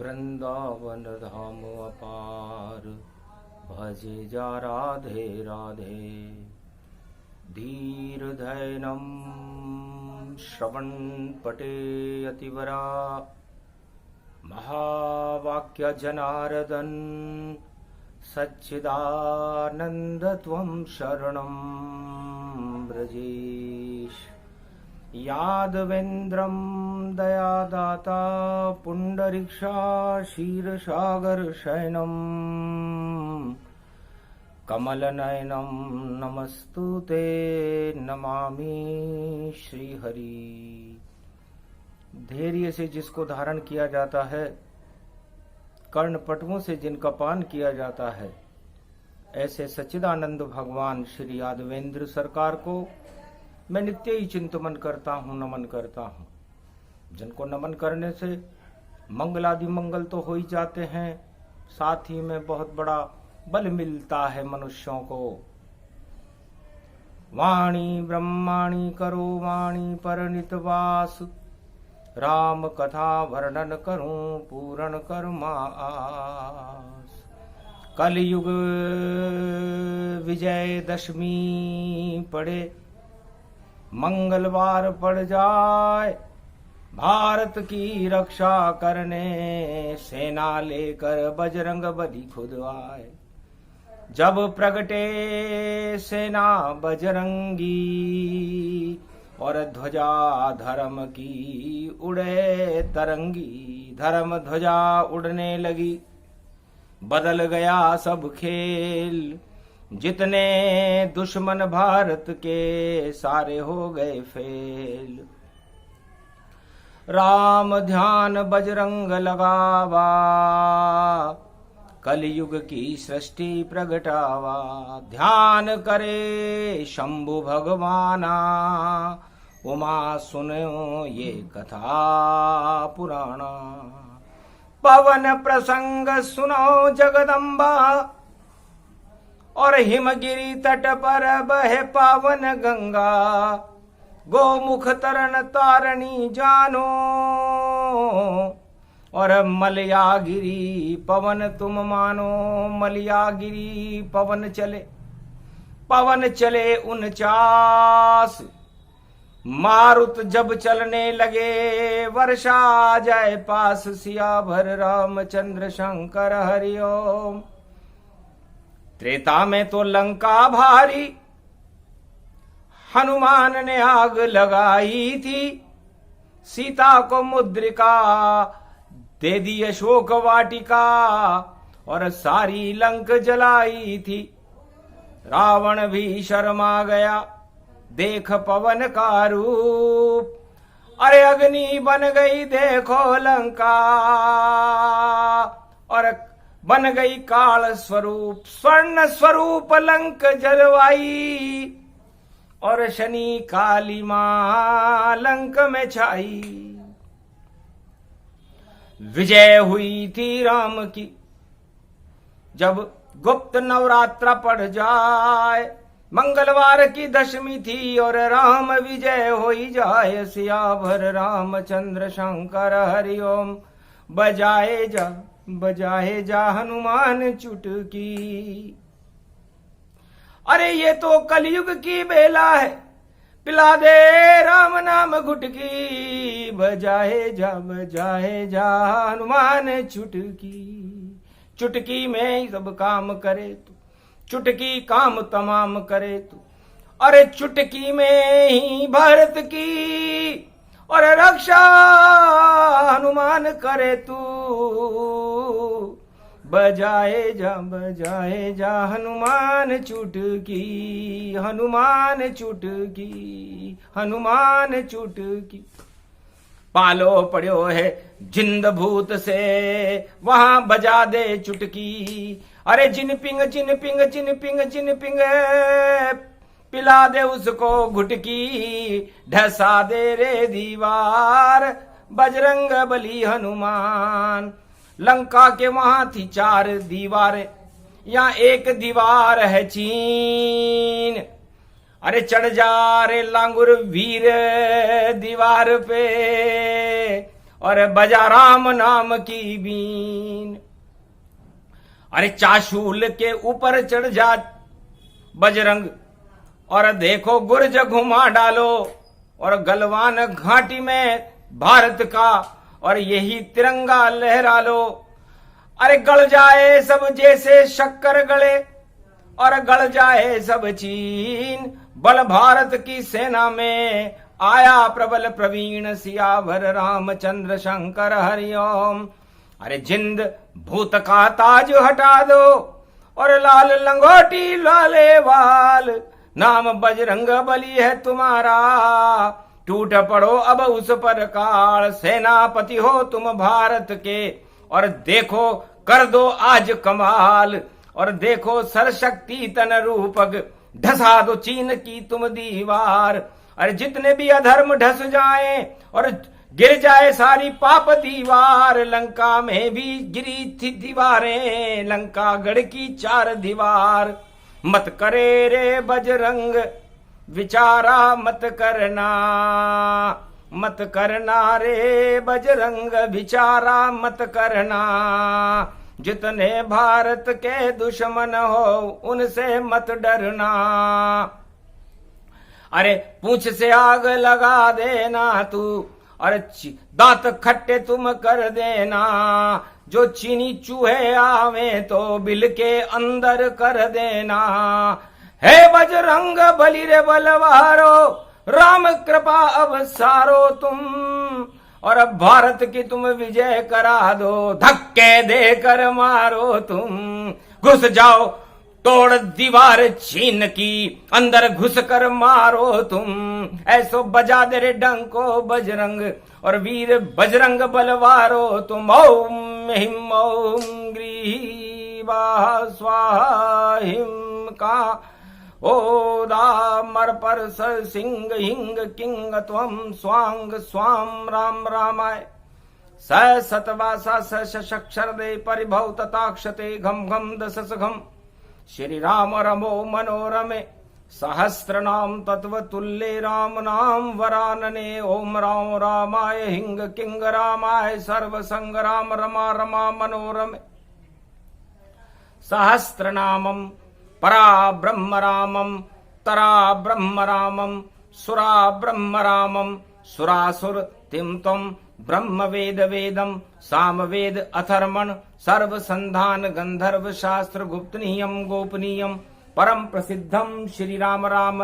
वृंदावन धाम अपार, भजे जा राधे राधे। धीर धैनम श्रवण पटे अतिवरा, महावाक्य जनार्दन सच्चिदानंद त्वं शरणं ब्रजेश। यादवेन्द्रं दयादाता पुंडरीक्षा क्षीरसागर शयनं, कमलनयनं नमस्तुते नमामि श्रीहरि। धैर्य से जिसको धारण किया जाता है, कर्णपटुओं से जिनका पान किया जाता है, ऐसे सच्चिदानंद भगवान श्री यादवेंद्र सरकार को मैं नित्य ही चिंतन करता हूँ, नमन करता हूँ। जिनको नमन करने से मंगलादि मंगल तो हो ही जाते हैं, साथ ही में बहुत बड़ा बल मिलता है मनुष्यों को। वाणी ब्रह्माणी करो वाणी पर नितवास, राम कथा वर्णन करूं पूर्ण कर्मा आस। कलयुग विजय दशमी पड़े, मंगलवार पड़ जाए, भारत की रक्षा करने सेना लेकर बजरंग बली खुद आए। जब प्रगटे सेना बजरंगी, और ध्वजा धर्म की उड़े तरंगी। धर्म ध्वजा उड़ने लगी, बदल गया सब खेल। जितने दुश्मन भारत के सारे हो गए फेल। राम ध्यान बजरंग लगावा, कलयुग की सृष्टि प्रगटावा। ध्यान करे शंभु भगवाना, उमा सुनो ये कथा पुराना। पवन प्रसंग सुनो जगदम्बा, और हिमगिरी तट पर बहे पावन गंगा। गोमुख तरन तारणी जानो, और मलयागिरी पवन तुम मानो। मलयागिरी पवन चले 49। मारुत जब चलने लगे, वर्षा आ जाए पास। सियावर रामचंद्र शंकर हरिओम। त्रेता में तो लंका भारी, हनुमान ने आग लगाई थी। सीता को मुद्रिका दे दी अशोक वाटिका, और सारी लंक जलाई थी। रावण भी शर्मा गया देख पवन का रूप। अरे अग्नि बन गई देखो लंका, और बन गई काल स्वरूप। स्वर्ण स्वरूप लंक जलवाई, और शनि काली मां लंक में छाई। विजय हुई थी राम की, जब गुप्त नवरात्र पड़ जाए। मंगलवार की दशमी थी, और राम विजय हो जाए। सियावर रामचंद्र शंकर हरिओम। बजाए जा हनुमान चुटकी। अरे ये तो कलयुग की बेला है, पिला दे राम नाम गुटकी। बजाए जा हनुमान चुटकी। चुटकी में ही सब काम करे तू, चुटकी काम तमाम करे तू। अरे चुटकी में ही भारत की, और रक्षा हनुमान करे तू। बजाए जा हनुमान चुटकी। हनुमान चुटकी, हनुमान चुटकी। पालो पड़ो है जिंद भूत से, वहां बजा दे चुटकी। अरे जिन पिंग पिला दे उसको घुटकी। ढसा दे रे दीवार, बजरंग बली हनुमान। लंका के वहां थी 4 दीवारें, यहाँ एक दीवार है चीन। अरे चढ़ जा रे लांगुर वीर दीवार पे, और बजा राम नाम की बीन। अरे चाशूल के ऊपर चढ़ जा बजरंग, और देखो गुर्ज घुमा डालो, और गलवान घाटी में भारत का और यही तिरंगा लहरा लो। अरे गड़ जाए सब जैसे शक्कर गले, और गड़ जाए सब चीन, बल भारत की सेना में आया प्रबल प्रवीण, सियावर रामचंद्र शंकर हरिओम। अरे जिंद भूत का ताज हटा दो, और लाल लंगोटी लाले वाल, नाम बजरंग बली है तुम्हारा। टूट पड़ो अब उस पर काल, सेनापति हो तुम भारत के, और देखो कर दो आज कमाल। और देखो सरशक्ति तन रूपक, ढसा दो चीन की तुम दीवार। अरे जितने भी अधर्म ढस जाएं, और गिर जाए सारी पाप दीवार। लंका में भी गिरी थी दीवारें, लंका गढ़ की 4 दीवार। मत करे रे बजरंग विचारा मत करना, मत करना रे बजरंग विचारा मत करना। जितने भारत के दुश्मन हो उनसे मत डरना। अरे पूंछ से आग लगा देना तू, और दांत खट्टे तुम कर देना। जो चीनी चूहे आवे तो बिल के अंदर कर देना। हे बजरंग बली रे बलवारो, राम कृपा अवसारो तुम, और अब भारत की तुम विजय करा दो। धक्के देकर मारो तुम, घुस जाओ तोड़ दीवार चीन की, अंदर घुस कर मारो तुम। ऐसो बजा दे रे डंको बजरंग, और वीर बजरंग बलवारो तुम। ओम हिम ओम ग्रीवा स्वाहा हिम का ओदा मर पर सिंह हिंग किंग त्वम स्वांग स्वाम राम रामाय। स सतवासा सक्षर दे परिभव तताक्षते घम घम दशस घम। श्री राम रमो मनोरमे सहस्र नाम तत्व तुल्ये राम नाम वरानने। ओम राम रामाय हिंग किंग रामाय सर्व संग राम रमा रमा मनोरमे। सहस्र नामम परा ब्रह्म रामम, तरा ब्रह्म रामम, सुरा ब्रह्म रामम, सुरासुर तिम तम ब्रह्म वेद वेदम, साम वेद अथर्मण सर्व संधान गंधर्व शास्त्र गुप्तनीयम गोपनीयम परम प्रसिद्धम श्री राम राम।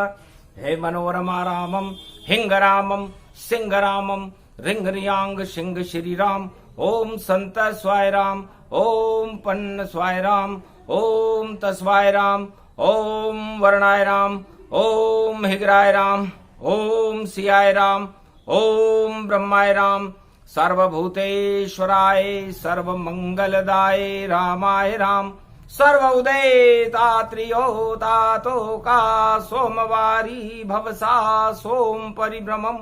हे मनोरमा रामम हिंग रामम सिंह रामम रिंग रियांग सिंह श्री राम। ओम संत स्वाय राम, ओम पन्न स्वाय राम, ओम तस्वाय राम, ओम वर्णाय राम, ओम हिगराय राम, ओम सियाय राम, ओम ब्रह्माय राम। सर्वभूतेश्वराय सर्वमंगलदाय रामाय राम। सर्व उदय तात्रियो तातो का सोमवारी भवसा सोम परिभ्रमम।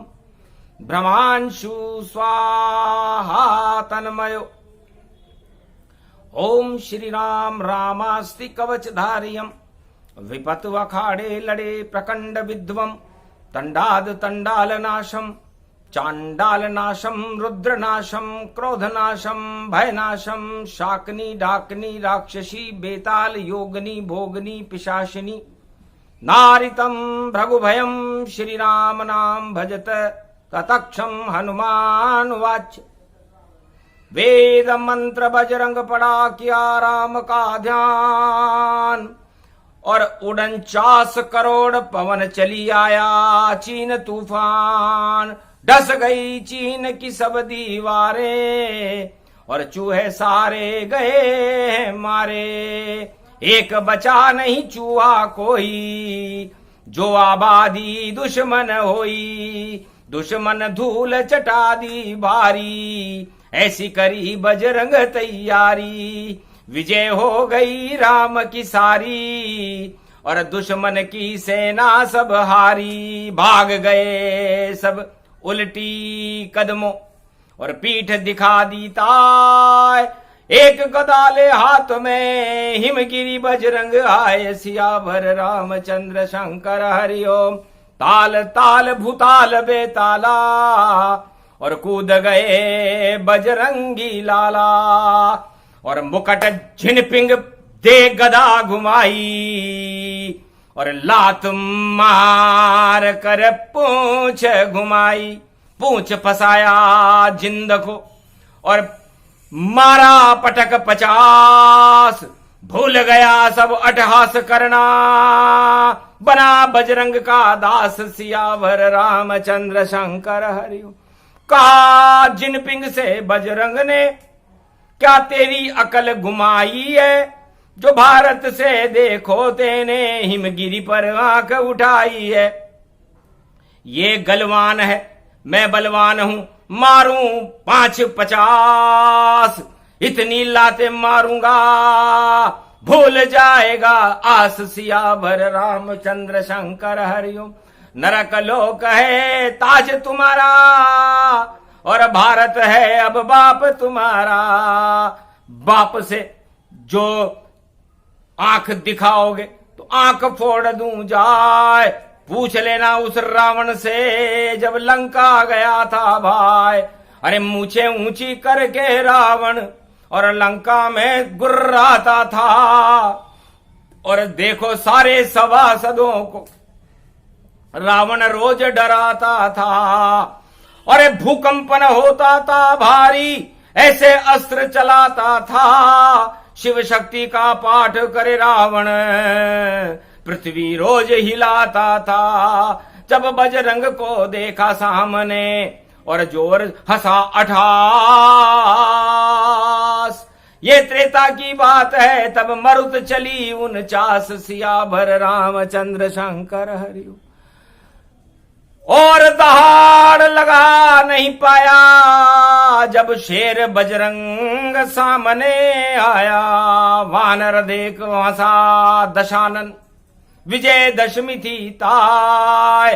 भ्रमांशु स्वाहा तन्मयो। ओम श्री राम रामास्ति कवचधारियम। विपत अखाड़े लड़े प्रकंड विद्वम। तंडाद तंडाल नाशम चांडाल नाशम रुद्र नाशम क्रोध नाशम भय नाशम। शाकनी डाकनी राक्षसी बेताल योगनी भोगनी पिशाचिनी। नारितम भृगुभयम श्री राम नाम भजत ततक्षम हनुमान वाच। वेद मंत्र बजरंग पड़ा किया राम का ध्यान। और 49 करोड़ पवन चली आया चीन तूफान। डस गई चीन की सब दीवारें और चूहे सारे गए मारे। एक बचा नहीं चूहा कोई जो आबादी दुश्मन होई। दुश्मन धूल चटा दी भारी ऐसी करी बजरंग तैयारी। विजय हो गई राम की सारी और दुश्मन की सेना सब हारी। भाग गए सब उल्टी कदमों और पीठ दिखा दी ताय। एक गदाले हाथ में हिमगिरी बजरंग आए। सियावर रामचंद्र शंकर हरिओम। ताल ताल भूताल बेताला और कूद गए बजरंगी लाला। और मुकट झिनपिंग दे गदा घुमाई और लात मार कर पूंछ घुमाई। पूंछ फसाया जिंद को और मारा पटक 50। भूल गया सब अटहास करना, बना बजरंग का दास सियावर रामचंद्र शंकर हरिओम। कहा जिनपिंग से बजरंग ने, क्या तेरी अकल गुमाई है, जो भारत से देखो तेने हिमगिरी पर आंख उठाई है। ये गलवान है मैं बलवान हूं, मारूं 5-50, इतनी लाते मारूंगा भूल जाएगा आस सियावर रामचंद्र शंकर हरिओम। नरक लोक है ताज तुम्हारा और भारत है अब बाप तुम्हारा। बाप से जो आंख दिखाओगे तो आंख फोड़ दूं जाए। पूछ लेना उस रावण से जब लंका गया था भाई। अरे मूछे ऊंची करके रावण और लंका में गुर्राता था। और देखो सारे सभासदों को रावण रोज डराता था। अरे भूकंपन होता था भारी, ऐसे अस्त्र चलाता था। शिव शक्ति का पाठ करे रावण, पृथ्वी रोज हिलाता था। जब बजरंग को देखा सामने और जोर हंसा 58। ये त्रेता की बात है, तब मरुत चली 49 सियावर रामचंद्र शंकर हरिओम। और दहाड़ लगा नहीं पाया जब शेर बजरंग सामने आया। वानर देख हंसा दशानन, विजय दशमी थी ताय।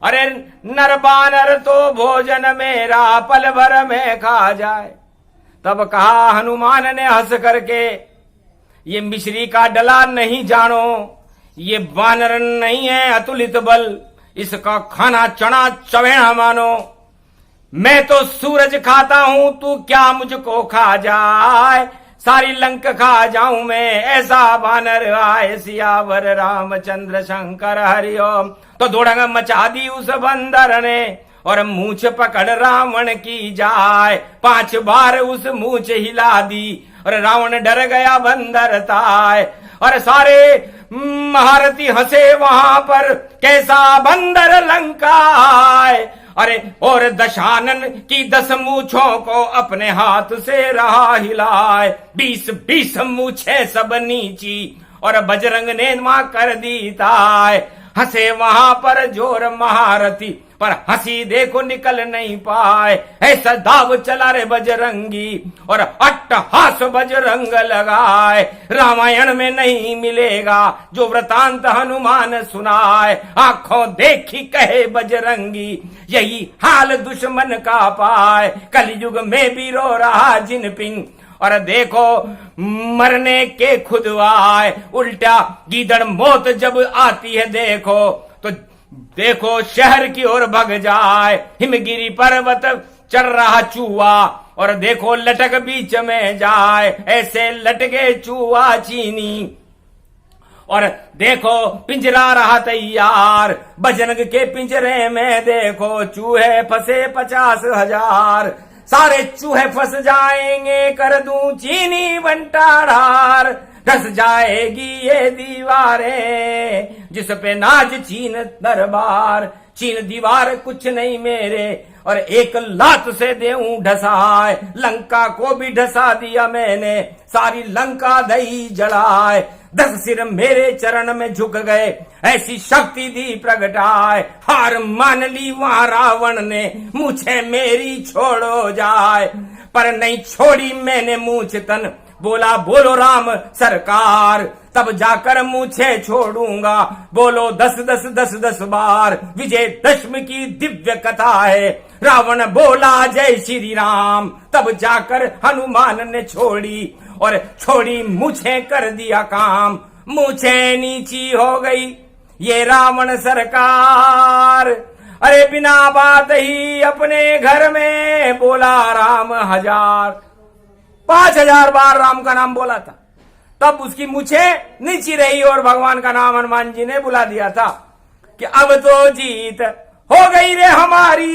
अरे नर बानर तो भोजन मेरा पल भर में खा जाए। तब कहा हनुमान ने हंस करके, ये मिश्री का डला नहीं जानो, ये वानर नहीं है अतुलित बल, इसका खाना चना चवेणा मानो। मैं तो सूरज खाता हूं, तू क्या मुझको खा जाए। सारी लंक खा जाऊं मैं, ऐसा वानर आए सियावर रामचंद्र शंकर हरिओम। तो दौड़ंग मचा दी उस बंदर ने और मूछ पकड़ रावण की जाए। 5 बार उस मूछ हिला दी और रावण डर गया बंदर ताय। और सारे महारथी हंसे वहां पर, कैसा बंदर लंका आए। अरे और दशानन की 10 मूछों को अपने हाथ से रहा हिलाए। 20 मूछे सब नीची और बजरंग ने मां कर दी ताय। हंसे वहां पर जोर महारथी, पर हंसी देखो निकल नहीं पाए। ऐसा दाव चला रे बजरंगी और अट्टहास बजरंग लगाए। रामायण में नहीं मिलेगा जो वृतांत हनुमान सुनाए। आंखों देखी कहे बजरंगी, यही हाल दुश्मन का पाए। कलयुग में भी रो रहा जिनपिंग और देखो मरने के खुद आए। उल्टा गीदड़ मौत जब आती है देखो, तो देखो शहर की ओर भग जाए। हिमगिरी पर्वत चढ़ रहा चूहा और देखो लटक बीच में जाए। ऐसे लटके चूहा चीनी और देखो पिंजरा रहा तैयार। बजरंग के पिंजरे में देखो चूहे फंसे 50,000। सारे चूहे फंस जाएंगे, कर दूं चीनी बंटाढार। धस जाएगी ये दीवारें जिस पे नाज चीन दरबार। चीन दीवार कुछ नहीं मेरे और एक लात से देऊं ढसाए। लंका को भी ढसा दिया मैंने, सारी लंका दही जलाए। 10 सिर मेरे चरण में झुक गए, ऐसी शक्ति दी प्रगटाए। हार मान ली वहां रावण ने, मुझे मेरी छोड़ो जाए। पर नहीं छोड़ी मैंने मूछ तन, बोला बोलो राम सरकार, तब जाकर मुझे छोड़ूंगा। बोलो 10 बार, विजय दशमी की दिव्य कथा है। रावण बोला जय श्री राम, तब जाकर हनुमान ने छोड़ी और छोड़ी मुझे कर दिया काम। मुझे नीची हो गई ये रावण सरकार। अरे बिना बात ही अपने घर में बोला राम 5000 बार राम का नाम बोला था। तब उसकी मुछे नीची रही और भगवान का नाम हनुमान जी ने बुला दिया था कि अब तो जीत हो गई रे हमारी,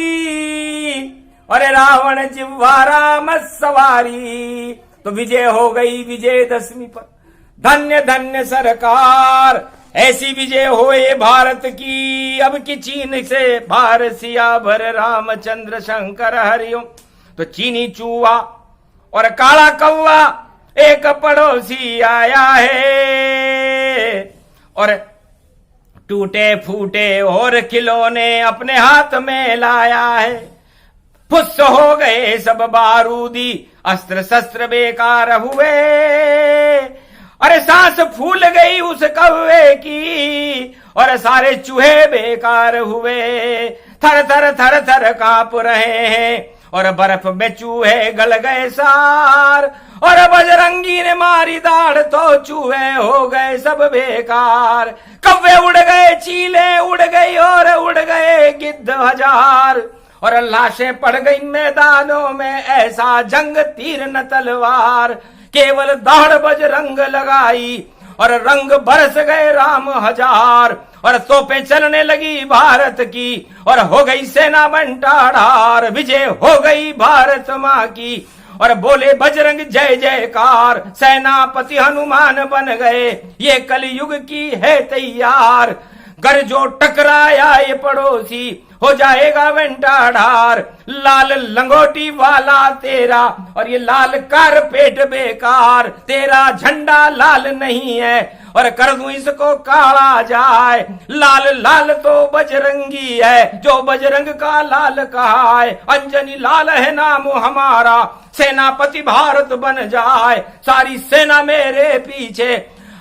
अरे रावण जिह्वा राम सवारी। तो विजय हो गई विजयदशमी पर। धन्य धन्य सरकार, ऐसी विजय होए भारत की, अब की चीन से भार सियावर रामचंद्र शंकर हरिओम। तो चीनी चूहा और काला कौवा एक पड़ोसी आया है, और टूटे फूटे और खिलौने अपने हाथ में लाया है। फुस हो गए सब बारूदी, अस्त्र शस्त्र बेकार हुए, अरे सांस फूल गई उस कौवे की, और सारे चूहे बेकार हुए। थर थर थर थर कांप रहे हैं, और बर्फ में चूहे गल गए सार, और बजरंगी ने मारी दाढ़ तो चूहे हो गए सब बेकार। कौवे उड़ गए, चीले उड़ गई और उड़ गए गिद्ध 1000, और लाशें पड़ गई मैदानों में, ऐसा जंग तीर न तलवार। केवल दाढ़ बजरंग लगाई और रंग बरस गए राम 1000, और तोपें चलने लगी भारत की, और हो गई सेना बंटाढार। विजय हो गई भारत माँ की, और बोले बजरंग जय जयकार। सेनापति हनुमान बन गए, ये कलयुग की है तैयार। घर जो टकराया ये पड़ोसी, हो जाएगा बंटाढार। लाल लंगोटी वाला तेरा, और ये लाल कारपेट बेकार। तेरा झंडा लाल नहीं है, और कर दूं इसको काला जाए। लाल लाल तो बजरंगी है, जो बजरंग का लाल कहा है। अंजनी लाल है नाम हमारा, सेनापति भारत बन जाए। सारी सेना मेरे पीछे,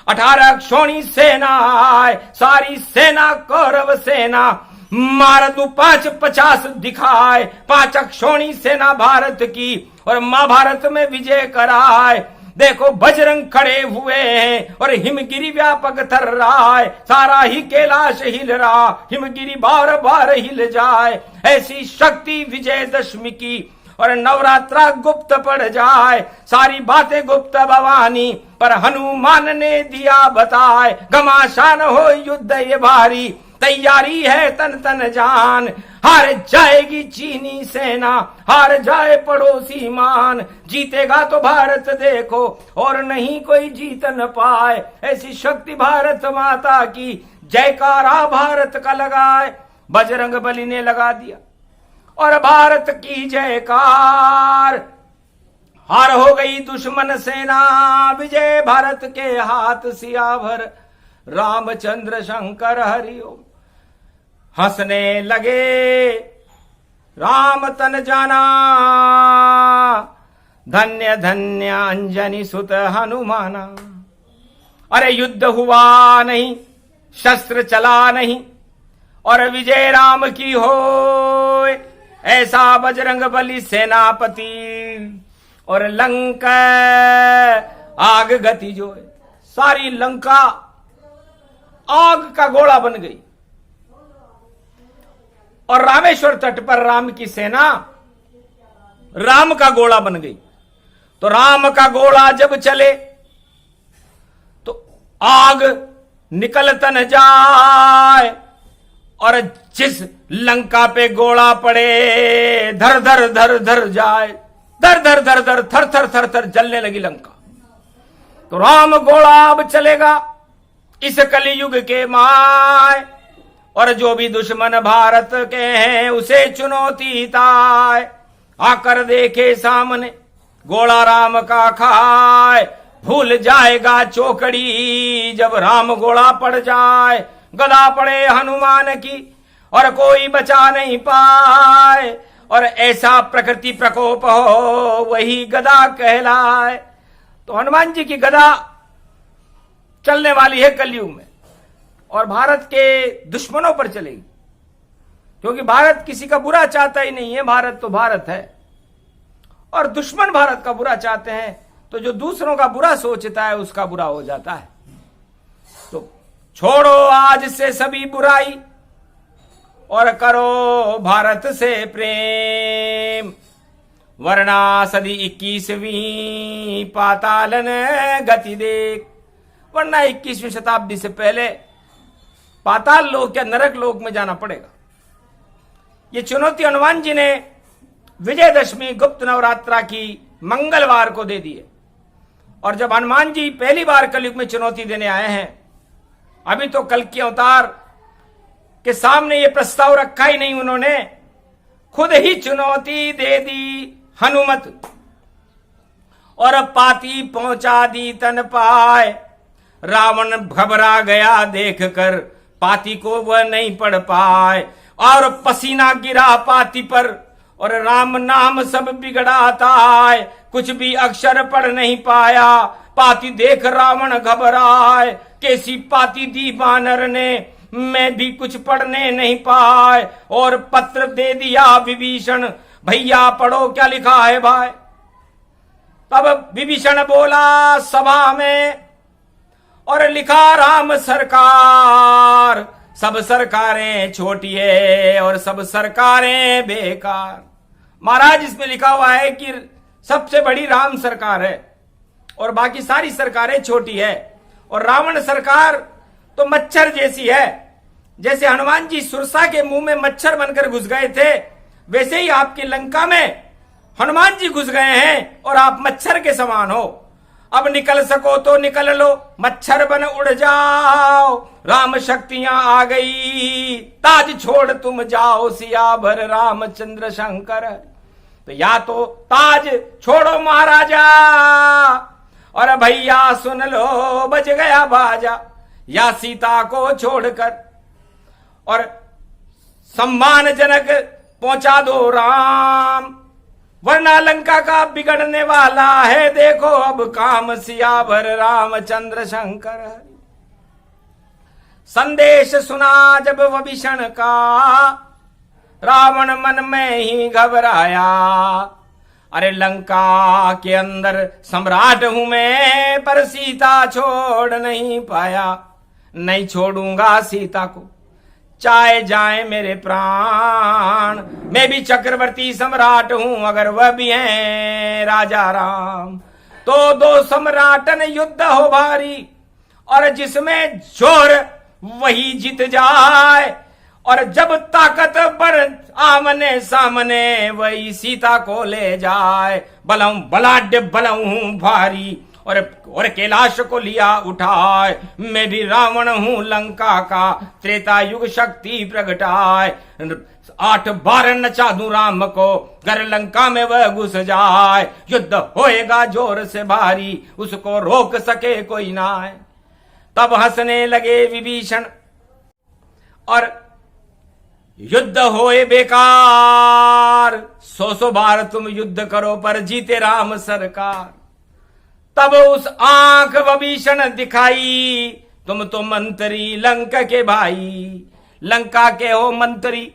18 क्षोणी सेना आए, सारी सेना कौरव सेना। मार दू 5-50 दिखाए, 5 क्षोणी सेना भारत की, और महाभारत में विजय कराए। देखो बजरंग खड़े हुए हैं, और हिमगिरी व्यापक थर रहा है। सारा ही कैलाश हिल रहा, हिमगिरी बार बार हिल जाए। ऐसी शक्ति विजयदशमी की, और नवरात्रा गुप्त पड़ जाए। सारी बातें गुप्त भवानी, पर हनुमान ने दिया बताए। घमासान हो युद्ध ये भारी, तैयारी है तन तन जान। हार जाएगी चीनी सेना, हार जाए पड़ोसी मान। जीतेगा तो भारत देखो, और नहीं कोई जीत न पाए। ऐसी शक्ति भारत माता की, जयकारा भारत का लगाए। बजरंग बली ने लगा दिया, और भारत की जयकार। हार हो गई दुश्मन सेना, विजय भारत के हाथ सियावर रामचंद्र शंकर हरिओम। हंसने लगे राम तन जाना, धन्य धन्य अंजनी सुत हनुमाना। अरे युद्ध हुआ नहीं, शस्त्र चला नहीं, और विजय राम की हो। ऐसा बजरंग बली सेनापति, और लंका आग गति जो है, सारी लंका आग का गोला बन गई। और रामेश्वर तट पर राम की सेना राम का गोला बन गई। तो राम का गोला जब चले तो आग निकल तन जाए, और जिस लंका पे गोला पड़े धर धर धर धर जाए, धर धर धर धर थर थर थर थर जलने लगी लंका। तो राम गोला अब चलेगा इस कलयुग के माय, और जो भी दुश्मन भारत के हैं उसे चुनौती ताए। आकर देखे सामने गोला राम का खाए, भूल जाएगा चौकड़ी जब राम गोला पड़ जाए। गदा पड़े हनुमान की, और कोई बचा नहीं पाए, और ऐसा प्रकृति प्रकोप हो वही गदा कहलाए। तो हनुमान जी की गदा चलने वाली है कलयुग में, और भारत के दुश्मनों पर चलेगी, क्योंकि भारत किसी का बुरा चाहता ही नहीं है। भारत तो भारत है, और दुश्मन भारत का बुरा चाहते हैं, तो जो दूसरों का बुरा सोचता है उसका बुरा हो जाता है। तो छोड़ो आज से सभी बुराई, और करो भारत से प्रेम। वरना सदी 21वीं पातालन गति देख। वरना 21वीं शताब्दी से पहले पाताल लोक या नरक लोक में जाना पड़ेगा। ये चुनौती हनुमान जी ने विजयदशमी गुप्त नवरात्रा की मंगलवार को दे दी है। और जब हनुमान जी पहली बार कलयुग में चुनौती देने आए हैं, अभी तो कल के अवतार के सामने ये प्रस्ताव रखा ही नहीं, उन्होंने खुद ही चुनौती दे दी हनुमत। और पाती पहुंचा दी तन पाए, रावण घबरा गया देखकर, पाती को वह नहीं पढ़ पाए। और पसीना गिरा पाती पर, और राम नाम सब बिगड़ाता है, कुछ भी अक्षर पढ़ नहीं पाया। पाती देख रावण घबराए, कैसी पाती दी बानर ने, मैं भी कुछ पढ़ने नहीं पाए। और पत्र दे दिया विभीषण, भैया पढ़ो क्या लिखा है भाई। तब विभीषण बोला सभा में, और लिखा राम सरकार, सब सरकारें छोटी है और सब सरकारें बेकार। महाराज इसमें लिखा हुआ है कि सबसे बड़ी राम सरकार है और बाकी सारी सरकारें छोटी है। और रावण सरकार तो मच्छर जैसी है। जैसे हनुमान जी सुरसा के मुंह में मच्छर बनकर घुस गए थे, वैसे ही आपकी लंका में हनुमान जी घुस गए हैं और आप मच्छर के समान हो। अब निकल सको तो निकल लो, मच्छर बन उड़ जाओ, राम शक्तियां आ गई, ताज छोड़ तुम जाओ सियावर रामचंद्र शंकर। तो या तो ताज छोड़ो महाराजा, और भैया सुन लो बच गया बाजा, या सीता को छोड़कर और सम्मानजनक पहुंचा दो राम, वरना लंका का बिगड़ने वाला है देखो अब काम सियावर रामचंद्र शंकर। संदेश सुना जब विभीषण का, रावण मन में ही घबराया। अरे लंका के अंदर सम्राट हूं मैं, पर सीता छोड़ नहीं पाया। नहीं छोड़ूंगा सीता को, चाहे जाए मेरे प्राण। मैं भी चक्रवर्ती सम्राट हूं, अगर वह भी हैं राजा राम। तो दो सम्राटन युद्ध हो भारी, और जिसमें जोर वही जीत जाए। और जब ताकत बढ़ आमने सामने, वही सीता को ले जाए। बलऊं बलाढ्य बलऊं भारी, और कैलाश को लिया उठाए। मैं भी रावण हूं लंका का, त्रेता युग शक्ति प्रगटाए। 8 बार नचा दूं राम को, घर लंका में वह घुस जाए। युद्ध होएगा जोर से भारी, उसको रोक सके कोई ना है। तब हंसने लगे विभीषण, और युद्ध होए बेकार। 100 बार तुम युद्ध करो पर जीते राम सरकार। तब उस आंख विभीषण दिखाई, तुम तो मंत्री लंका के भाई। लंका के हो मंत्री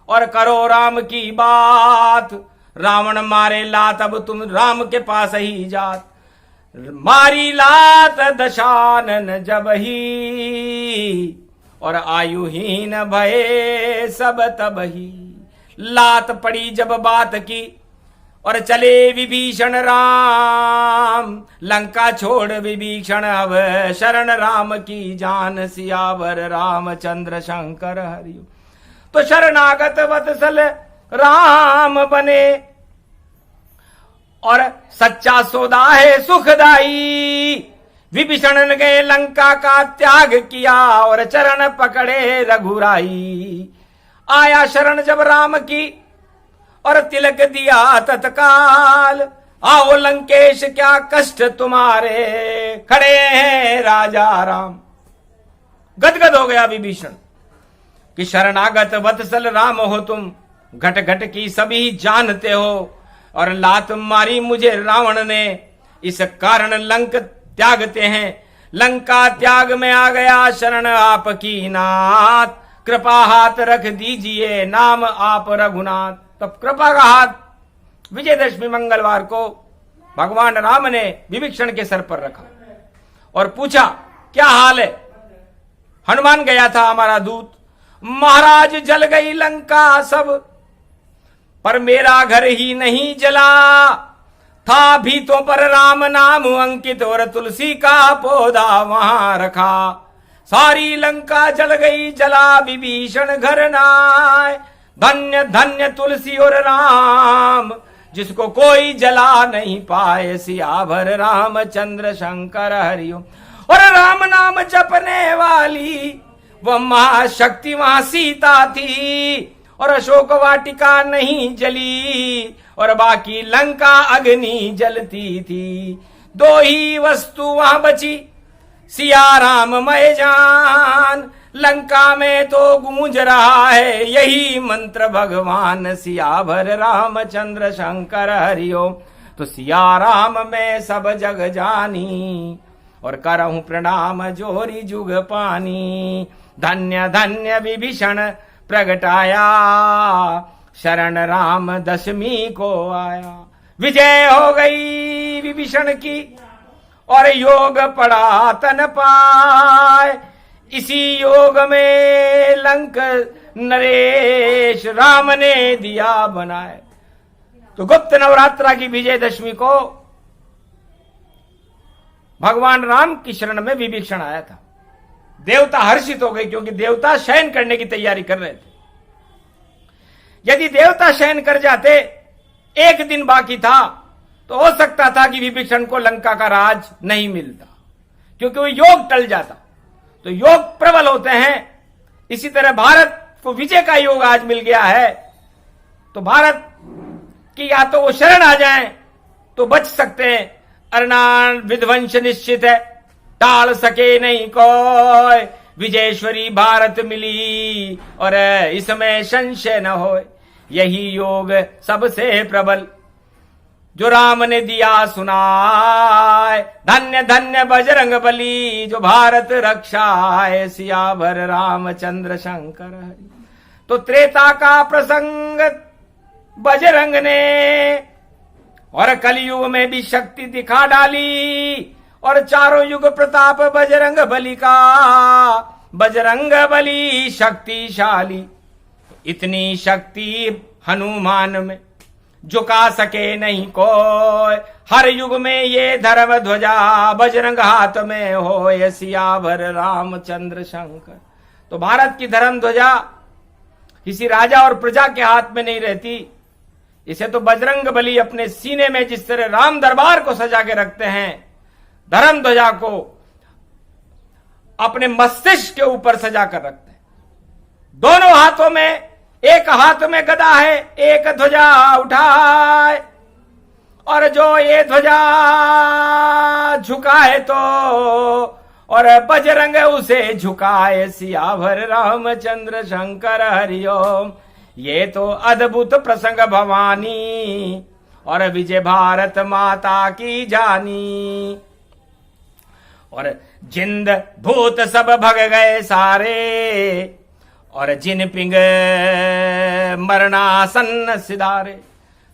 और करो राम की बात। रावण मारे लात, अब तुम राम के पास ही जात। मारी लात दशानन जब ही, और आयुहीन भये सब तब ही। लात पड़ी जब बात की, और चले विभीषण राम। लंका छोड़ विभीषण अब शरण राम की जान, सियावर रामचंद्र शंकर हरि। तो शरणागत वत्सल राम बने, और सच्चा सौदा है सुखदाई। विभीषण ने गए लंका का त्याग किया, और चरण पकड़े रघुराई। आया शरण जब राम की, और तिलक दिया तत्काल। आओ लंकेश क्या कष्ट तुम्हारे, खड़े हैं राजा राम। गदगद हो गया विभीषण कि शरणागत वत्सल राम हो तुम, घट घट की सभी जानते हो। और लात मारी मुझे रावण ने, इस कारण लंक त्यागते हैं। लंका त्याग में आ गया शरण आपकी नाथ। कृपा हाथ रख दीजिए नाम आप रघुनाथ। तब कृपा का हाथ विजयदशमी मंगलवार को भगवान राम ने विभीषण के सर पर रखा और पूछा क्या हाल है। हनुमान गया था हमारा दूत, महाराज जल गई लंका सब, पर मेरा घर ही नहीं जला। था भीतों पर राम नाम अंकित और तुलसी का पौधा वहां रखा। सारी लंका जल गई जला विभीषण घर नाय। धन्य धन्य तुलसी और राम, जिसको कोई जला नहीं पाए। सियावर रामचंद्र शंकर हरिओम। और राम नाम जपने वाली वह महाशक्ति वहां सीता थी। और अशोक वाटिका नहीं जली, और बाकी लंका अग्नि जलती थी। दो ही वस्तु वहां बची, सिया राम मैं जान। लंका में तो गूंज रहा है यही मंत्र भगवान। सियावर रामचंद्र शंकर हरिओम। तो सिया राम में सब जग जानी, और करहूं प्रणाम जोरी जुग पानी। धन्य धन्य विभीषण प्रगटाया, शरण राम दशमी को आया। विजय हो गई विभीषण की, और योग पड़ा तन पाए। इसी योग में लंक नरेश राम ने दिया बनाए। तो गुप्त नवरात्रा की विजयदशमी को भगवान राम की शरण में विभीषण आया था। देवता हर्षित हो गए, क्योंकि देवता शयन करने की तैयारी कर रहे थे। यदि देवता शयन कर जाते, एक दिन बाकी था, तो हो सकता था कि विभीषण को लंका का राज नहीं मिलता, क्योंकि वो योग टल जाता। तो योग प्रबल होते हैं। इसी तरह भारत को विजय का योग आज मिल गया है, तो भारत की या तो वो शरण आ जाएं तो बच सकते हैं। अरनान विध्वंस निश्चित है, टाल सके नहीं कोई। विजयेश्वरी भारत मिली, और इसमें संशय न हो। यही योग सबसे प्रबल जो राम ने दिया सुनाए। धन्य धन्य बजरंग बली, जो भारत रक्षाए। सियावर रामचंद्र शंकर हरि। तो त्रेता का प्रसंग बजरंग ने, और कलयुग में भी शक्ति दिखा डाली। और चारों युग प्रताप बजरंग बली का। बजरंग बली शक्तिशाली, इतनी शक्ति हनुमान में झुका सके नहीं कोई। हर युग में ये धर्म ध्वजा बजरंग हाथ में हो। सियावर रामचंद्र शंकर। तो भारत की धर्म ध्वजा किसी राजा और प्रजा के हाथ में नहीं रहती। इसे तो बजरंग बली अपने सीने में, जिस तरह राम दरबार को सजा के रखते हैं, धर्म ध्वजा को अपने मस्तिष्क के ऊपर सजा कर रखते हैं। दोनों हाथों में, एक हाथ में गदा है, एक ध्वजा उठाए। और जो ये ध्वजा झुकाए तो, और बजरंग उसे झुकाए। सियावर रामचंद्र शंकर हरिओम। ये तो अद्भुत प्रसंग भवानी, और विजय भारत माता की जानी। और जिंद भूत सब भग गए सारे, और जिन पिंग मरणासन्न सिधारे।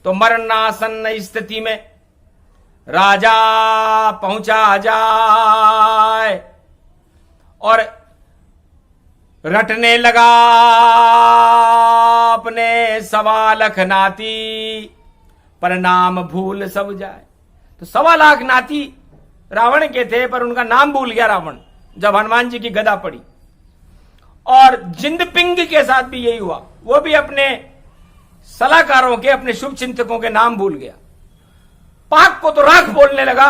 तो मरणासन्न स्थिति में राजा पहुंचा जाए, और रटने लगा अपने 1.25 लाख नाती, पर नाम भूल सब जाए। तो 1.25 लाख नाती रावण के थे, पर उनका नाम भूल गया रावण, जब हनुमान जी की गदा पड़ी। और जिंदपिंग के साथ भी यही हुआ। वो भी अपने सलाहकारों के, अपने शुभ चिंतकों के नाम भूल गया। पाक को तो राख बोलने लगा,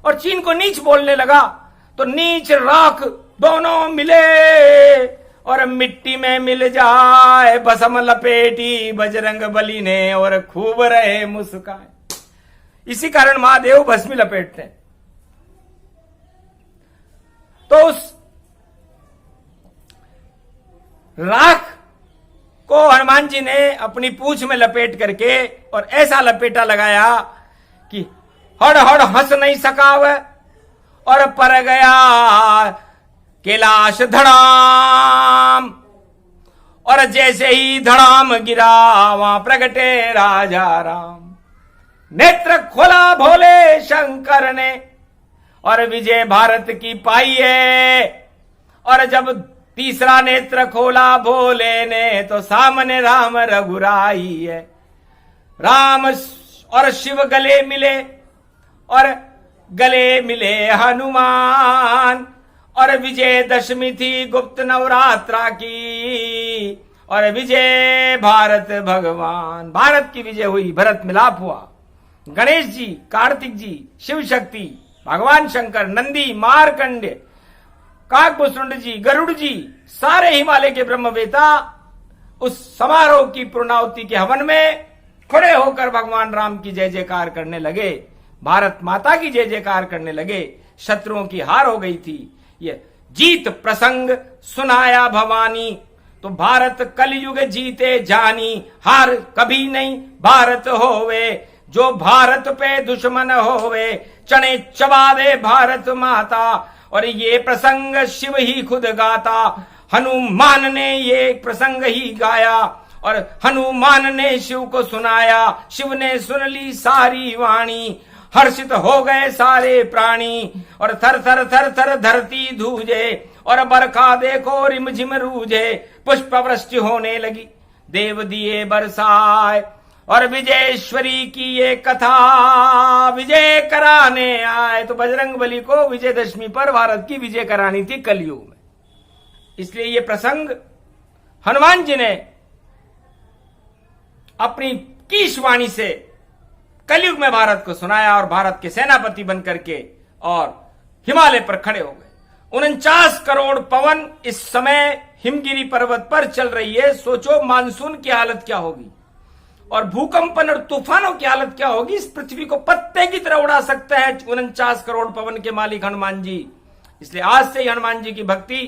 और चीन को नीच बोलने लगा। तो नीच राख दोनों मिले, और मिट्टी में मिल जाए। भस्म लपेटी बजरंग बली ने, और खूब रहे मुस्काए। इसी कारण महादेव भस्मी लपेटते हैं। तो उस राख को हनुमान जी ने अपनी पूंछ में लपेट करके, और ऐसा लपेटा लगाया कि हड़ हड़ हंस नहीं सका वह, और पर गया कैलाश धड़ाम। और जैसे ही धड़ाम गिरा, वहां प्रगटे राजा राम। नेत्र खोला भोले शंकर ने, और विजय भारत की पाई है। और जब तीसरा नेत्र खोला भोले ने तो सामने राम रघुराई है। राम और शिव गले मिले और गले मिले हनुमान, और विजय दशमी थी गुप्त नवरात्रा की, और विजय भारत भगवान, भारत की विजय हुई, भरत मिलाप हुआ। गणेश जी, कार्तिक जी, शिव शक्ति, भगवान शंकर, नंदी, मारकंडे, काकभूषुंड जी, गरुड़ जी, सारे हिमालय के ब्रह्मवेता उस समारोह की पूर्णाहुति के हवन में खड़े होकर भगवान राम की जय जयकार करने लगे, भारत माता की जय जयकार करने लगे। शत्रुओं की हार हो गई थी। ये जीत प्रसंग सुनाया भवानी, तो भारत कलयुग जीते जानी, हार कभी नहीं भारत होवे, जो भारत पे दुश्मन होवे चने चबा दे भारत माता। और ये प्रसंग शिव ही खुद गाता, हनुमान ने ये प्रसंग ही गाया, और हनुमान ने शिव को सुनाया, शिव ने सुन ली सारी वाणी, हर्षित हो गए सारे प्राणी, और थर थर थर थर धरती धूजे, और बरखा देखो रिमझिम रूझे, पुष्प वृष्टि होने लगी, देव दिए बरसाए, और विजयेश्वरी की ये कथा विजय कराने आए। तो बजरंगबली को विजयदशमी पर भारत की विजय करानी थी कलयुग में, इसलिए ये प्रसंग हनुमान जी ने अपनी कीशवाणी से कलयुग में भारत को सुनाया, और भारत के सेनापति बनकर के और हिमालय पर खड़े हो गए। 49 करोड़ पवन इस समय हिमगिरी पर्वत पर चल रही है। सोचो मानसून की हालत क्या होगी, और भूकंपन और तूफानों की हालत क्या होगी। इस पृथ्वी को पत्ते की तरह उड़ा सकते हैं 49 करोड़ पवन के मालिक हनुमान जी। इसलिए आज से ही हनुमान जी की भक्ति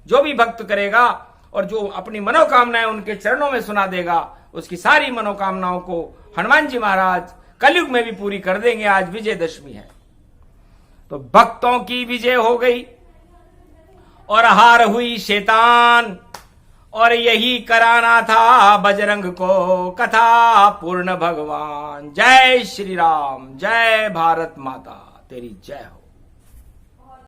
जो भी भक्त करेगा और जो अपनी मनोकामनाएं उनके चरणों में सुना देगा, उसकी सारी मनोकामनाओं को हनुमान जी महाराज कलयुग में भी पूरी कर देंगे। आज विजयदशमी है, तो भक्तों की विजय हो गई और हार हुई शैतान, और यही कराना था बजरंग को कथा पूर्ण भगवान। जय श्री राम, जय भारत माता, तेरी जय हो।